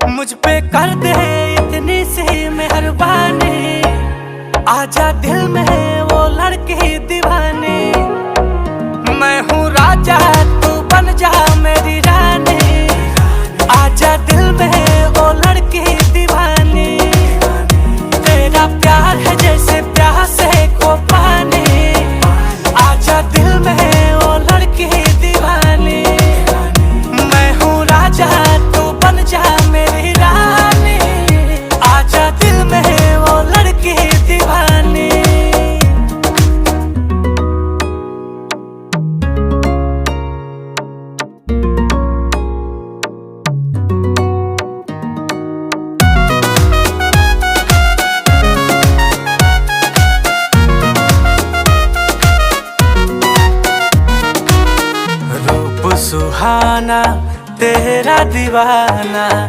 मुझ पे कर दे इतनी सी मेहरबानी, आजा दिल में वो लड़की दीवानी। मैं हूँ राजा तू बन जा मेरी रानी, आजा दिल में वो लड़की दीवानी। तेरा प्यार है जैसे प्यासे को पानी, आजा दिल में वो लड़की दीवानी। मैं हूँ राजा तू बन जा मेरी रानी, आजा दिल में वो लड़की दीवानी। रूप सुहाना तेरा दीवाना,